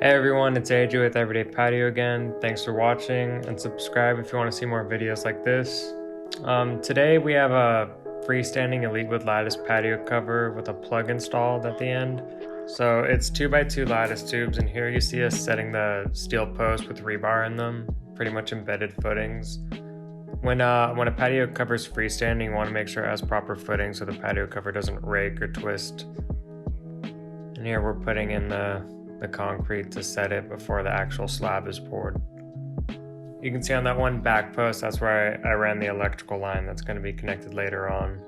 Hey everyone, it's AJ with Everydaypatio again. Thanks for watching and subscribe if you want to see more videos like this. Today we have a freestanding elitewood lattice patio cover with a plug installed at the end. So it's 2x2 lattice tubes, and here you see us setting the steel posts with rebar in them, pretty much embedded footings. When a patio cover is freestanding, you want to make sure it has proper footing so the patio cover doesn't rake or twist. And here we're putting in the concrete to set it before the actual slab is poured. You can see on that one back post, that's where I ran the electrical line that's going to be connected later on.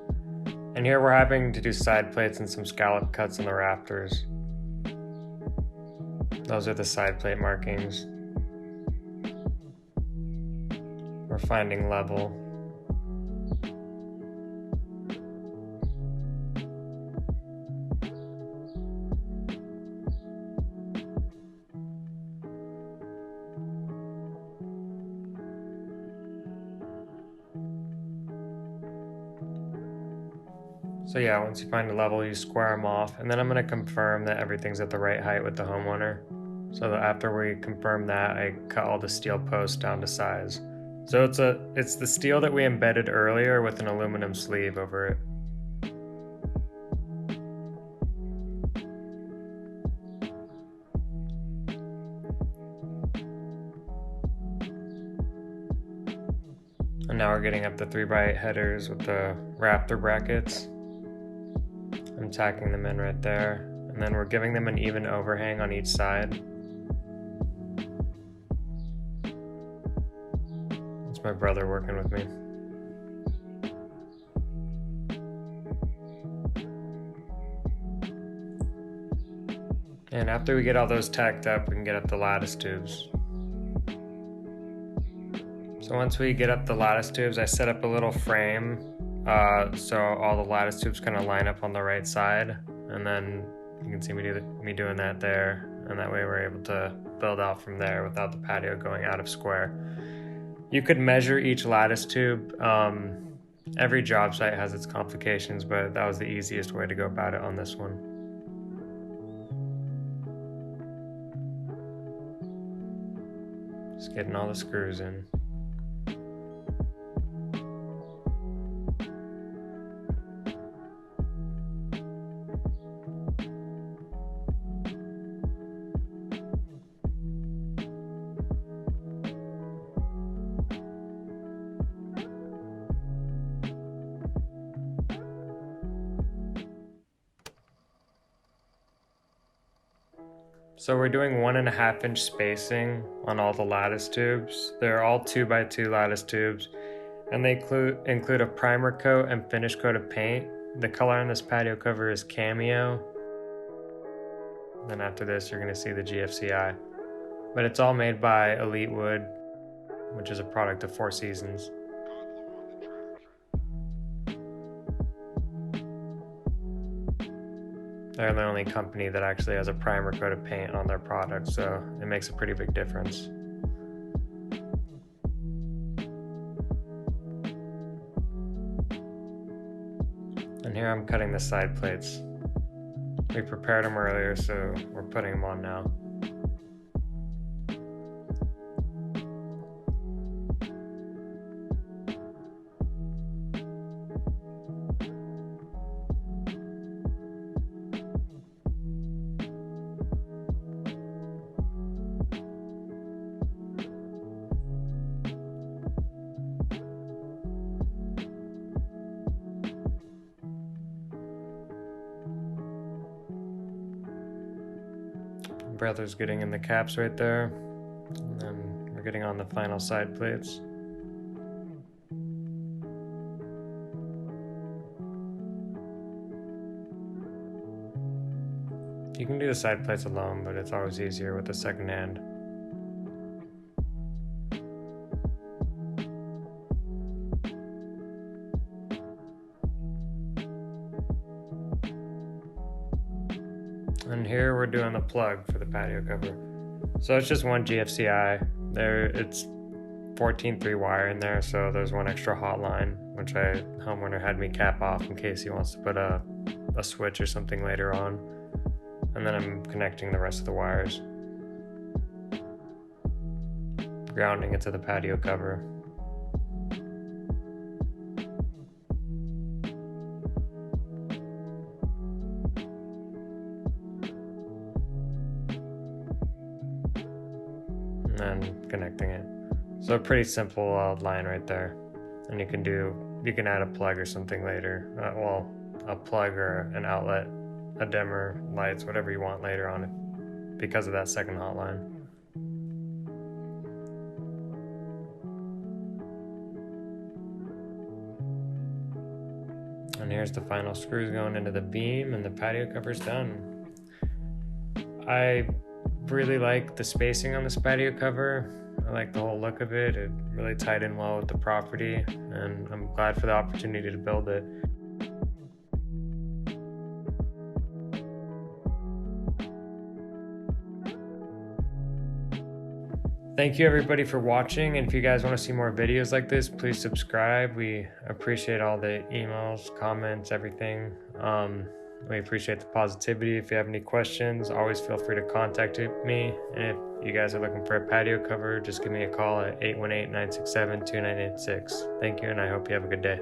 And here we're having to do side plates and some scallop cuts in the rafters. Those are the side plate markings. We're finding level. So yeah, once you find a level, you square them off, and then I'm going to confirm that everything's at the right height with the homeowner. So that after we confirm that, I cut all the steel posts down to size. So it's the steel that we embedded earlier with an aluminum sleeve over it. And now we're getting up the 3x8 headers with the rafter brackets. I'm tacking them in right there, and then we're giving them an even overhang on each side. It's my brother working with me. And after we get all those tacked up, we can get up the lattice tubes. So once we get up the lattice tubes, I set up a little frame so all the lattice tubes kind of line up on the right side, and then you can see me doing that there, and that way we're able to build out from there without the patio going out of square. You could measure each lattice tube. Every job site has its complications, but that was the easiest way to go about it on this one. Just getting all the screws in. So we're doing 1.5 inch spacing on all the lattice tubes. They're all 2x2 lattice tubes, and they include a primer coat and finish coat of paint. The color on this patio cover is Cameo. Then after this, you're going to see the GFCI. But it's all made by Elitewood, which is a product of Four Seasons. They're the only company that actually has a primer coat of paint on their product, so it makes a pretty big difference. And here I'm cutting the side plates. We prepared them earlier, so we're putting them on now. Brother's getting in the caps right there, and then we're getting on the final side plates. You can do the side plates alone, but it's always easier with the second hand. And here we're doing the plug for the patio cover. So it's just one GFCI. It's 14-3 wire in there, so there's one extra hot line, which homeowner had me cap off in case he wants to put a switch or something later on. And then I'm connecting the rest of the wires. grounding it to the patio cover. And connecting it. So a pretty simple line right there. And you can add a plug or something later. Well, a plug or an outlet, a dimmer, lights, whatever you want later on because of that second hot line. And here's the final screws going into the beam, and the patio cover's done. I really like the spacing on this patio cover. I like the whole look of it. It really tied in well with the property, and I'm glad for the opportunity to build it. Thank you everybody for watching, and if you guys want to see more videos like this, please subscribe. We appreciate all the emails, comments, everything. We appreciate the positivity. If you have any questions, always feel free to contact me. And if you guys are looking for a patio cover, just give me a call at 818-967-2986. Thank you, and I hope you have a good day.